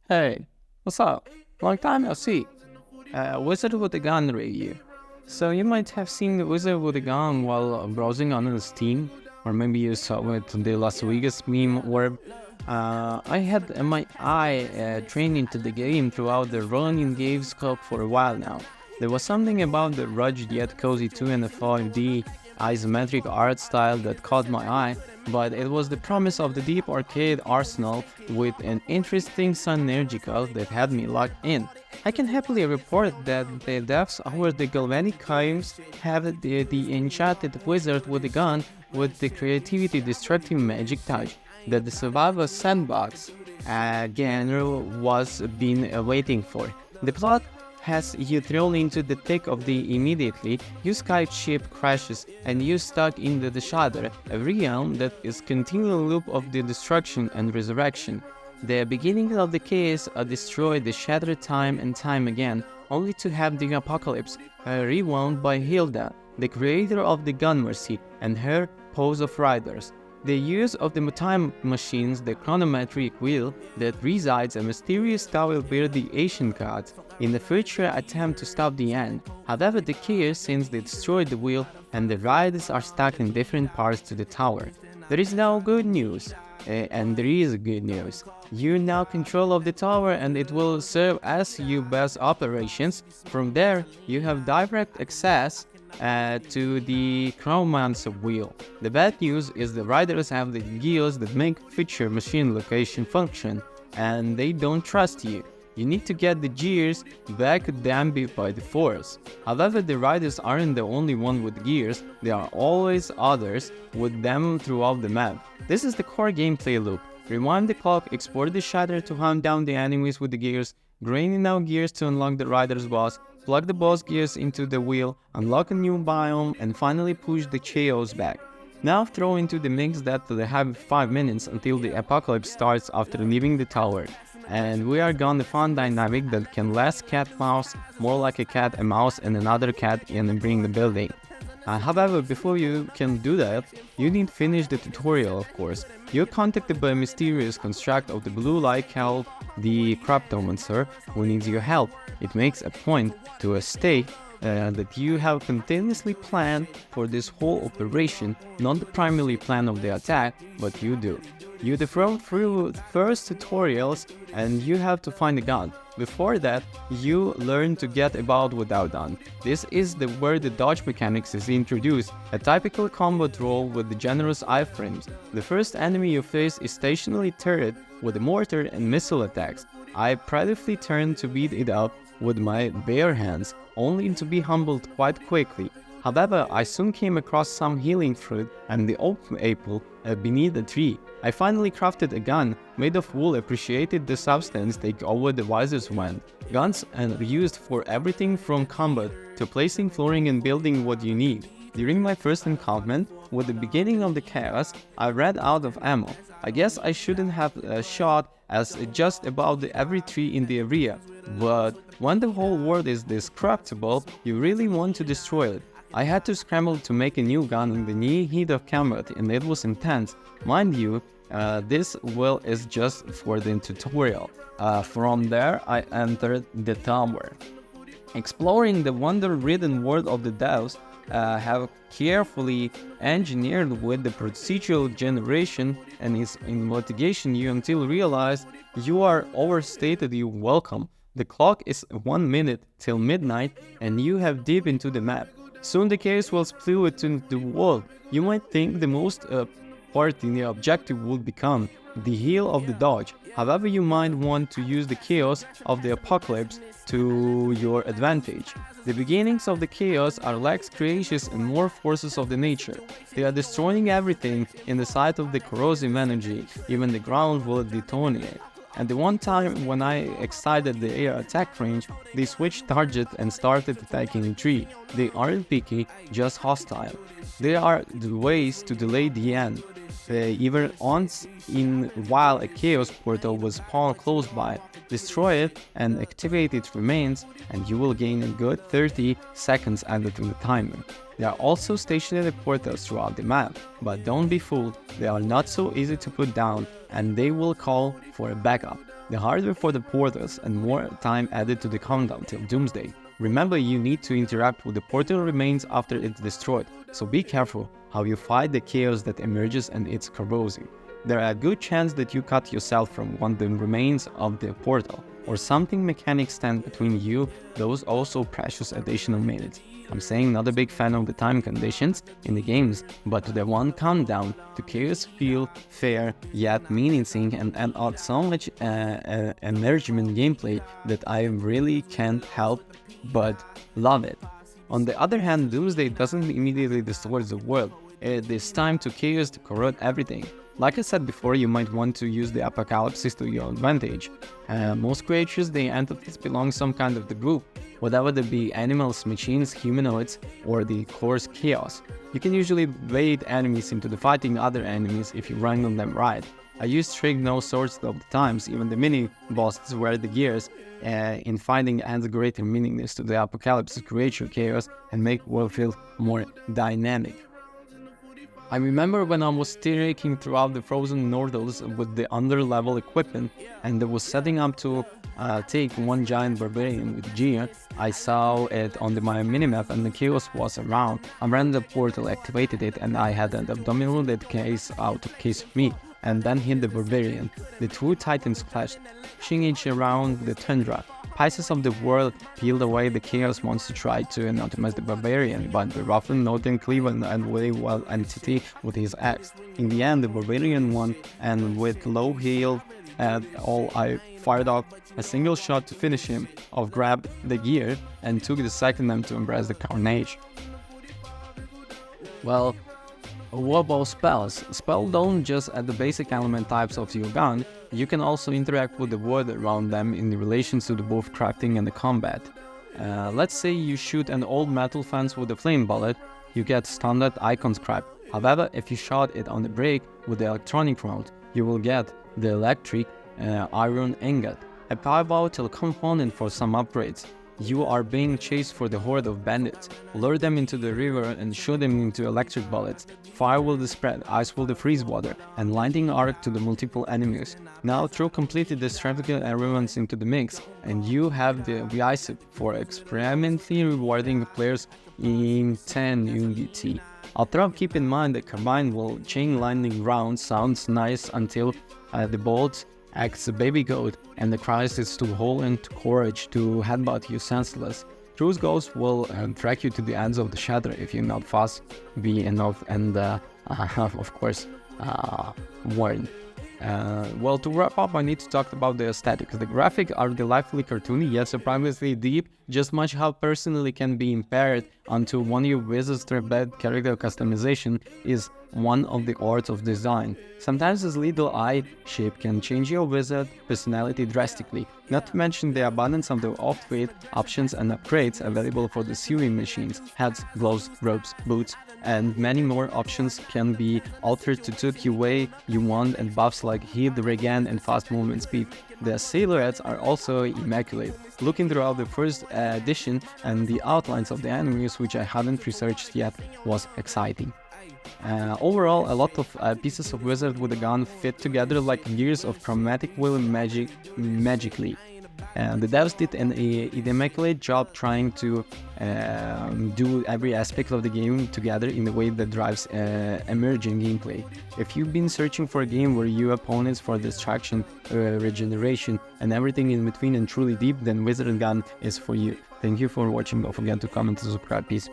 Hey, what's up? Long time no see. Wizard with a Gun review. So you might have seen the Wizard with a Gun while browsing on Steam, or maybe you saw it on the Las Vegas meme orb. I had my eye trained into the game throughout the running game scope for a while now. There was something about the rugged yet cozy 2 and 5D isometric art style that caught my eye, but it was the promise of the deep arcade arsenal with an interesting synergical that had me locked in. I can happily report that the devs over the Galvanic Caves have the enchanted wizard with a gun with the creativity destructive magic touch that the survivor sandbox genre was been waiting for. The plot has you thrown into the thick of the immediately, your Skype ship crashes and you stuck into the shadow, a realm that is continual loop of the destruction and resurrection. The beginning of the chaos destroyed the shattered time and time again, only to have the apocalypse rewound by Hilda, the creator of the gun mercy, and her pose of riders. The use of the time machines, the chronometric wheel that resides a mysterious tower where the ancient gods, in the future attempt to stop the end. However, the chaos since they destroyed the wheel and the riders are stuck in different parts to the tower. There is now good news. And there is good news. You now control of the tower and it will serve as your best operations. From there, you have direct access to the Chromancer wheel. The bad news is the riders have the gears that make future machine location function, and they don't trust you. You need to get the gears back to Danby by the force. However, the riders aren't the only one with gears, there are always others with them throughout the map. This is the core gameplay loop. Rewind the clock, export the shatter to hunt down the enemies with the gears, graining out gears to unlock the rider's boss, plug the boss gears into the wheel, unlock a new biome, and finally push the chaos back. Now throw into the mix that they have 5 minutes until the apocalypse starts after leaving the tower. And we are gone the fun dynamic that can last cat-mouse, more like a cat, a mouse, and another cat in bring the building. However, before you can do that, you need to finish the tutorial, of course. You're contacted by a mysterious construct of the blue light called the Cryptomancer, who needs your help. It makes a point to stay that you have continuously planned for this whole operation, not the primary plan of the attack, but you do. You throw through first tutorials and you have to find a gun. Before that, you learn to get about without gun. This is where the dodge mechanics is introduced, a typical combat role with the generous iframes. The first enemy you face is stationary turret with a mortar and missile attacks. I proudly turned to beat it up with my bare hands, only to be humbled quite quickly. However, I soon came across some healing fruit and the open apple beneath a tree. I finally crafted a gun made of wool, appreciated the substance take over the wisest went. Guns are used for everything from combat to placing flooring and building what you need. During my first encounter with the beginning of the chaos, I ran out of ammo. I guess I shouldn't have shot as just about every tree in the area, but when the whole world is destructible, you really want to destroy it. I had to scramble to make a new gun in the near heat of combat, and it was intense. Mind you, this is just for the tutorial. From there, I entered the tower. Exploring the wonder-ridden world of the devs, have carefully engineered with the procedural generation and its investigation you until realize you are overstated you welcome. The clock is 1 minute till midnight and you have deep into the map. Soon the chaos will split into the world. You might think the most part in the objective would become the heel of the dodge. However, you might want to use the chaos of the apocalypse to your advantage. The beginnings of the chaos are less gracious and more forces of the nature. They are destroying everything in the sight of the corrosive energy, even the ground will detonate. And the one time when I excited the air attack range, they switched target and started attacking the tree. They aren't picky, just hostile. They are the ways to delay the end. Even once while a chaos portal was spawned close by, destroy it and activate its remains and you will gain a good 30 seconds added to the timer. There are also stationary portals throughout the map, but don't be fooled, they are not so easy to put down and they will call for a backup. the hardware for the portals, and more time added to the countdown till Doomsday. Remember, you need to interact with the portal remains after it's destroyed, so be careful how you fight the chaos that emerges and its corrosive. There are a good chance that you cut yourself from one of the remains of the portal, or something mechanics stand between you, those also precious additional minutes. I'm saying not a big fan of the time conditions in the games, but the one countdown to chaos feel fair yet menacing and add so much encouragement gameplay that I really can't help but love it. On the other hand, Doomsday doesn't immediately destroy the world. It is time to chaos to corrode everything. Like I said before, you might want to use the apocalypse to your advantage. Most creatures, the entities belong some kind of the group, whatever they be animals, machines, humanoids, or the coarse chaos. You can usually bait enemies into the fighting other enemies if you wrangle them right. I use trick no swords all the times, even the mini bosses wear the gears. In fighting adds greater meaningness to the apocalypse creature chaos and make world feel more dynamic. I remember when I was steering throughout the frozen Nordals with the under-level equipment and I was setting up to take one giant barbarian with gear. I saw it on my minimap and the chaos was around. I ran the portal, activated it, and I had an abdominal that case out of case of me, and then hit the barbarian. The two titans clashed, pushing each around the tundra. Pieces of the world peeled away. The chaos monster tried to neutralize the barbarian, but the roughened Northern Cleveland and very well entity with his axe. In the end, the barbarian won, and with low heal at all, I fired off a single shot to finish him off, grabbed the gear, and took the second time to embrace the carnage. Well, what about spells? Spells don't just add the basic element types of your gun, you can also interact with the world around them in relation to the both crafting and the combat. Let's say you shoot an old metal fence with a flame bullet, you get standard icon scrap. However, if you shot it on the brick with the electronic route, you will get the electric iron ingot, a pivotal component for some upgrades. You are being chased for the horde of bandits. Lure them into the river and shoot them into electric bullets. Fire will spread, ice will freeze water, and lightning arc to the multiple enemies. Now throw completely extravagant elements into the mix, and you have the recipe for experimentally rewarding players in 10 UT. Although keep in mind that combined will chain lightning round sounds nice until the bolts acts a baby goat, and the cries is to hold into courage to headbutt you senseless. Truth Ghost will track you to the ends of the shadow if you're not fast be enough and of course warned. Well, to wrap up, I need to talk about the aesthetics. The graphics are delightfully cartoony, yet surprisingly deep, just much how personally can be impaired until one of your visits to bad character customization is one of the arts of design. Sometimes this little eye shape can change your wizard personality drastically, not to mention the abundance of the off-weight options and upgrades available for the sewing machines, hats, gloves, robes, boots, and many more options can be altered to take you way you want, and buffs like heat, regen, and fast movement speed. The silhouettes are also immaculate. Looking throughout the first edition and the outlines of the enemies, which I hadn't researched yet, was exciting. Overall, a lot of pieces of wizard with a gun fit together like gears of chromatic will magically. The devs did an immaculate job trying to do every aspect of the game together in a way that drives emerging gameplay. If you've been searching for a game where you opponents for distraction, regeneration, and everything in between and truly deep, then Wizard & Gun is for you. Thank you for watching. Don't forget to comment and subscribe. Peace.